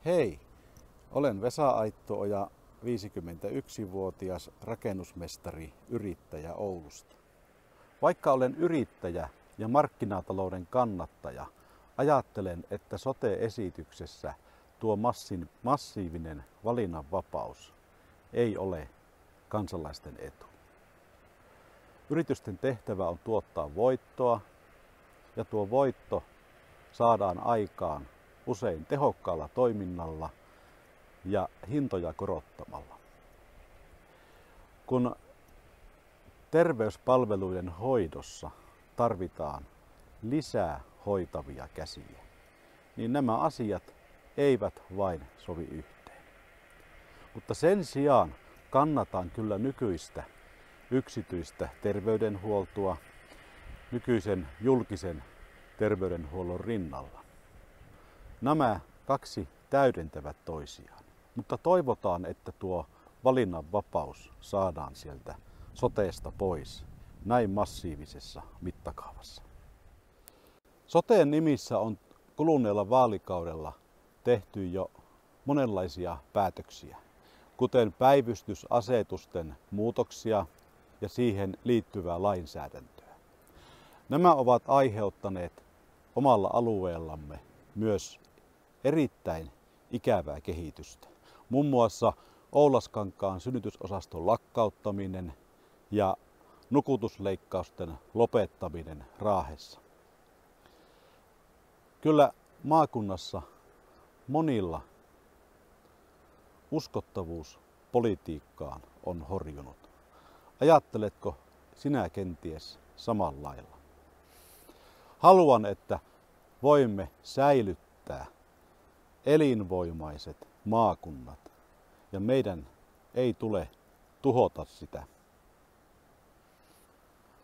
Hei, olen Vesa Aitto-Oja, 51-vuotias rakennusmestari, yrittäjä Oulusta. Vaikka olen yrittäjä ja markkinatalouden kannattaja, ajattelen, että sote-esityksessä tuo massiivinen valinnanvapaus ei ole kansalaisten etu. Yritysten tehtävä on tuottaa voittoa, ja tuo voitto saadaan aikaan usein tehokkaalla toiminnalla ja hintoja korottamalla. Kun terveyspalveluiden hoidossa tarvitaan lisää hoitavia käsiä, niin nämä asiat eivät vain sovi yhteen. Mutta sen sijaan kannatan kyllä nykyistä yksityistä terveydenhuoltoa nykyisen julkisen terveydenhuollon rinnalla. Nämä kaksi täydentävät toisiaan, mutta toivotaan, että tuo valinnanvapaus saadaan sieltä soteesta pois näin massiivisessa mittakaavassa. Soteen nimissä on kuluneella vaalikaudella tehty jo monenlaisia päätöksiä, kuten päivystysasetusten muutoksia ja siihen liittyvää lainsäädäntöä. Nämä ovat aiheuttaneet omalla alueellamme myös erittäin ikävää kehitystä. Muun muassa Oulaskankaan synnytysosaston lakkauttaminen ja nukutusleikkausten lopettaminen Raahessa. Kyllä maakunnassa monilla uskottavuus politiikkaan on horjunut. Ajatteletko sinä kenties samalla lailla? Haluan, että voimme säilyttää elinvoimaiset maakunnat ja meidän ei tule tuhota sitä.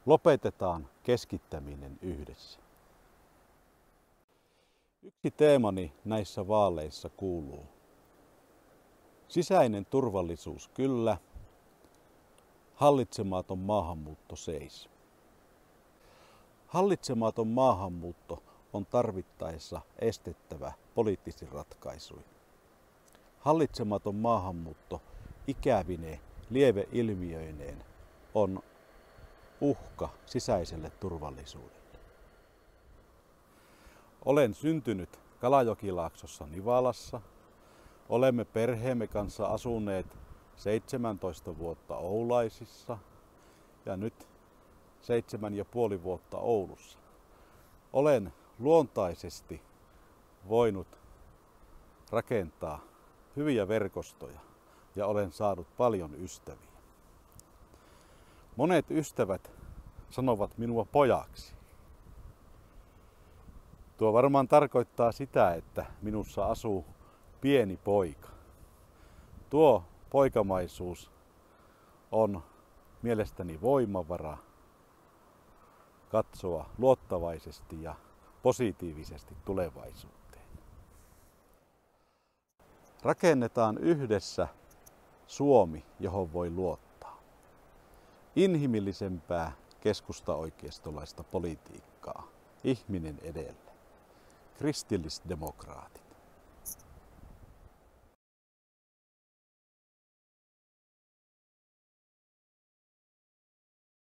Lopetetaan keskittäminen yhdessä. Yksi teemani näissä vaaleissa kuuluu: sisäinen turvallisuus kyllä, hallitsematon maahanmuutto seis. Hallitsematon maahanmuutto on tarvittaessa estettävä poliittisin ratkaisuin. Hallitsematon maahanmuutto ikävine lieveilmiöineen on uhka sisäiselle turvallisuudelle. Olen syntynyt Kalajokilaaksossa Nivalassa. Olemme perheemme kanssa asuneet 17 vuotta Oulaisissa ja nyt 7,5 vuotta Oulussa. Olen luontaisesti voinut rakentaa hyviä verkostoja ja olen saanut paljon ystäviä. Monet ystävät sanovat minua pojaksi. Tuo varmaan tarkoittaa sitä, että minussa asuu pieni poika. Tuo poikamaisuus on mielestäni voimavara katsoa luottavaisesti ja positiivisesti tulevaisuuteen. Rakennetaan yhdessä Suomi, johon voi luottaa. Inhimillisempää keskustaoikeistolaista politiikkaa, ihminen edellä. Kristillisdemokraatit.